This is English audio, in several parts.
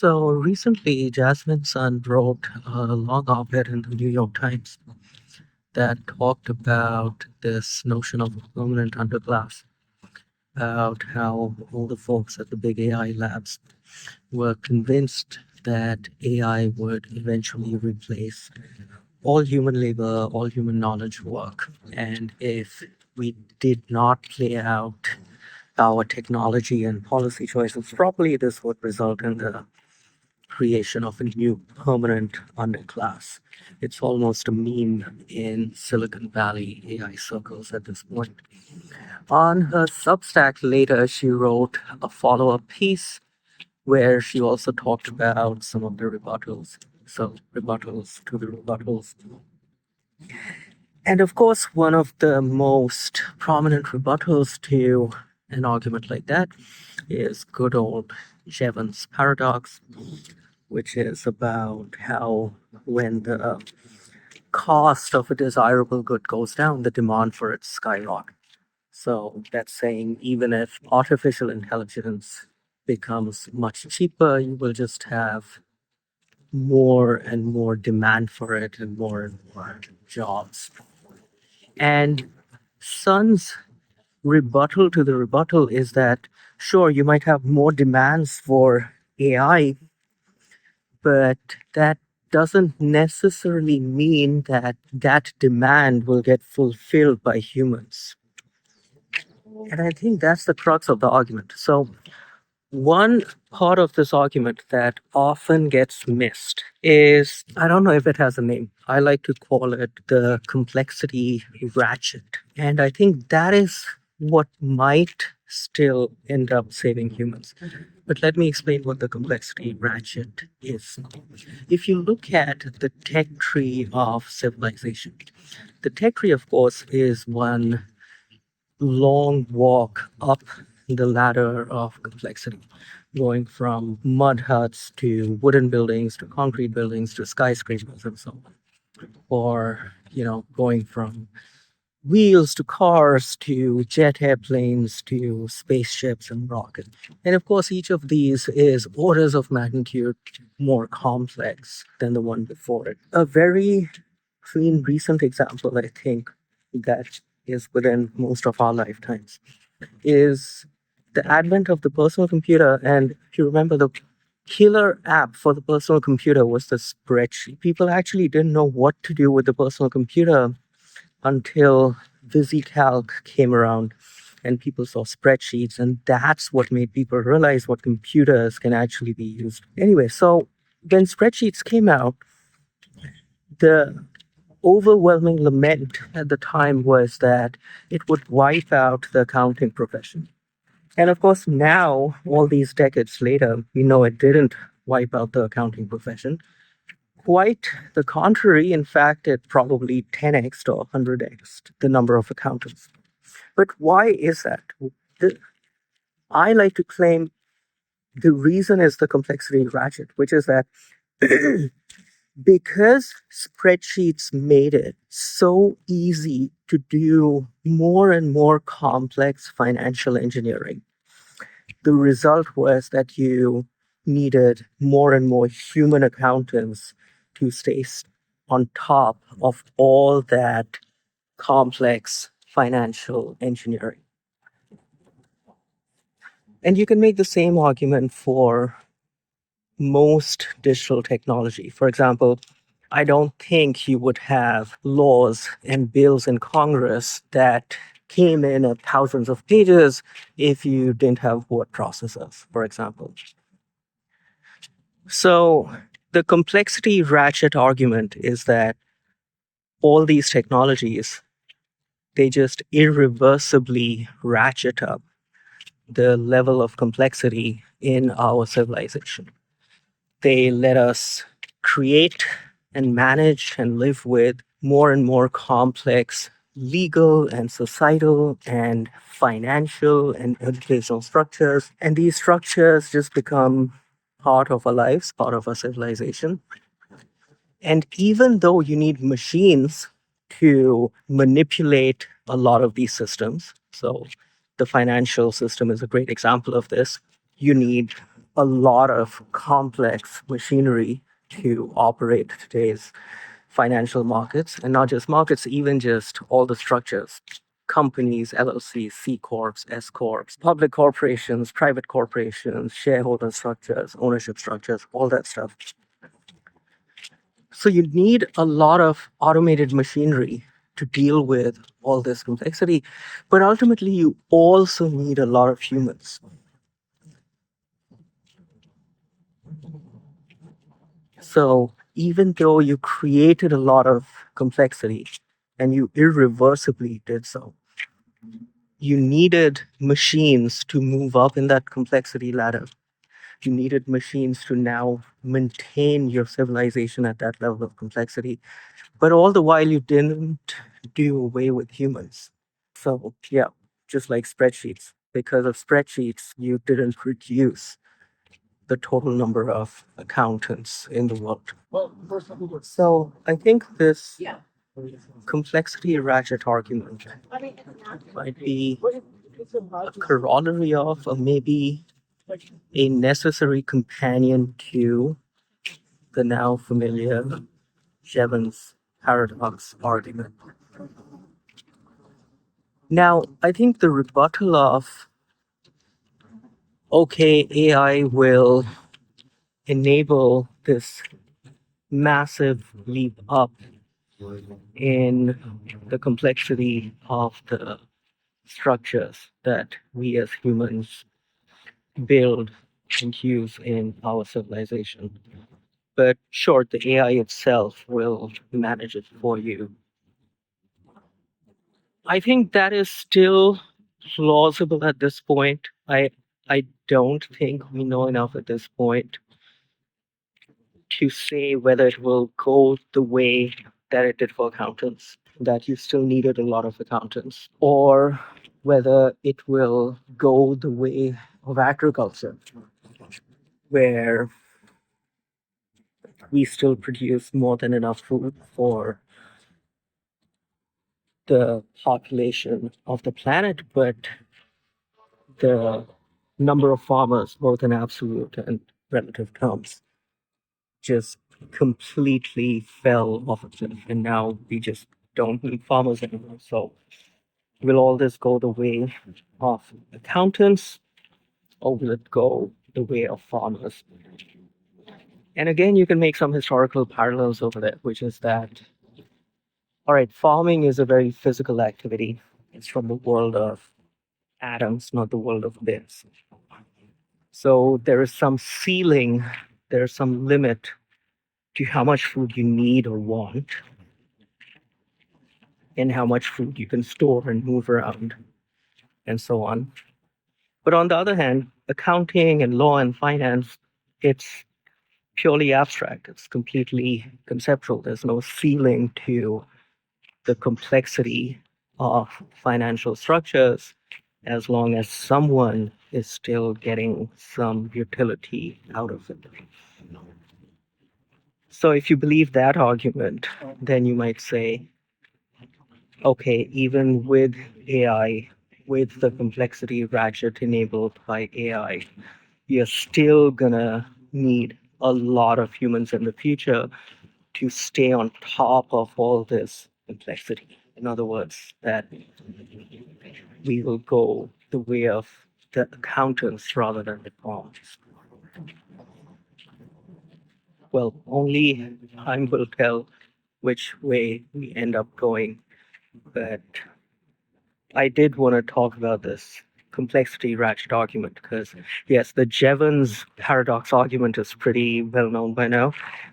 So recently, Jasmine's son wrote a long op-ed in the New York Times that talked about this notion of a permanent underclass, about how all the folks at the big AI labs were convinced that AI would eventually replace all human labor, all human knowledge work. And if we did not play out our technology and policy choices properly, this would result in the creation of a new permanent underclass. It's almost a meme in Silicon Valley AI circles at this point. On her Substack later, she wrote a follow up piece where she also talked about some of the rebuttals. So, rebuttals to the rebuttals. And of course, one of the most prominent rebuttals to an argument like that is good old Jevons paradox, which is about how when the cost of a desirable good goes down, the demand for it skyrockets. So that's saying even if artificial intelligence becomes much cheaper, you will just have more and more demand for it and more jobs. And Sun's rebuttal to the rebuttal is that sure, you might have more demands for AI, but that doesn't necessarily mean that that demand will get fulfilled by humans. And I think that's the crux of the argument. So, one part of this argument that often gets missed is I don't know if it has a name. I like to call it the complexity ratchet. And I think that is what might still end up saving humans. But let me explain what the complexity ratchet is. If you look at the tech tree of civilization, the tech tree, of course, is one long walk up the ladder of complexity, going from mud huts to wooden buildings to concrete buildings to skyscrapers and so on. Or, going from wheels to cars to jet airplanes to spaceships and rockets. And of course, each of these is orders of magnitude more complex than the one before it. A very clean recent example, I think, that is within most of our lifetimes is the advent of the personal computer. And if you remember, the killer app for the personal computer was the spreadsheet. People actually didn't know what to do with the personal computer until VisiCalc came around and people saw spreadsheets, and that's what made people realize what computers can actually be used. Anyway, so when spreadsheets came out, the overwhelming lament at the time was that it would wipe out the accounting profession. And of course, now, all these decades later, we know it didn't wipe out the accounting profession. Quite the contrary. In fact, it probably 10x or 100x the number of accountants. But why is that? I like to claim the reason is the complexity ratchet, which is that because spreadsheets made it so easy to do more and more complex financial engineering, the result was that you needed more and more human accountants to stay on top of all that complex financial engineering. And you can make the same argument for most digital technology. For example, I don't think you would have laws and bills in Congress that came in at thousands of pages if you didn't have word processors, for example. So the complexity ratchet argument is that all these technologies, they just irreversibly ratchet up the level of complexity in our civilization. They let us create and manage and live with more and more complex legal and societal and financial and educational structures. And these structures just become part of our lives, part of our civilization. And even though you need machines to manipulate a lot of these systems, so the financial system is a great example of this, you need a lot of complex machinery to operate today's financial markets, and not just markets, even just all the structures: companies, LLCs, C Corps, S Corps, public corporations, private corporations, shareholder structures, ownership structures, all that stuff. So you need a lot of automated machinery to deal with all this complexity, but ultimately you also need a lot of humans. So even though you created a lot of complexity and you irreversibly did so, you needed machines to move up in that complexity ladder. You needed machines to now maintain your civilization at that level of complexity. But all the while, you didn't do away with humans. So, yeah, just like spreadsheets. Because of spreadsheets, you didn't reduce the total number of accountants in the world. So, I think this complexity ratchet argument might be a corollary of, or maybe a necessary companion to, the now familiar Jevons paradox argument. Now, I think the rebuttal of, okay, AI will enable this massive leap up in the complexity of the structures that we as humans build and use in our civilization. But sure, the AI itself will manage it for you. I think that is still plausible at this point. I don't think we know enough at this point to say whether it will go the way that it did for accountants, that you still needed a lot of accountants, or whether it will go the way of agriculture, where we still produce more than enough food for the population of the planet, but the number of farmers, both in absolute and relative terms, just completely fell off a cliff. And now we just don't need farmers anymore. So will all this go the way of accountants, or will it go the way of farmers? And again, you can make some historical parallels over there, which is that, all right, farming is a very physical activity. It's from the world of atoms, not the world of bits. So there is some ceiling, there's some limit to how much food you need or want, and how much food you can store and move around, and so on. But on the other hand, accounting and law and finance, it's purely abstract. It's completely conceptual. There's no ceiling to the complexity of financial structures as long as someone is still getting some utility out of it. So if you believe that argument, then you might say, okay, even with AI, with the complexity ratchet enabled by AI, you're still gonna need a lot of humans in the future to stay on top of all this complexity. In other words, that we will go the way of the accountants rather than the farmers. Well, only time will tell which way we end up going. But I did want to talk about this complexity ratchet argument because, yes, the Jevons paradox argument is pretty well known by now,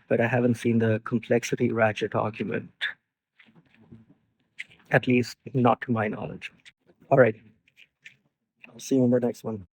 but I haven't seen the complexity ratchet argument, at least not to my knowledge. All right, I'll see you in the next one.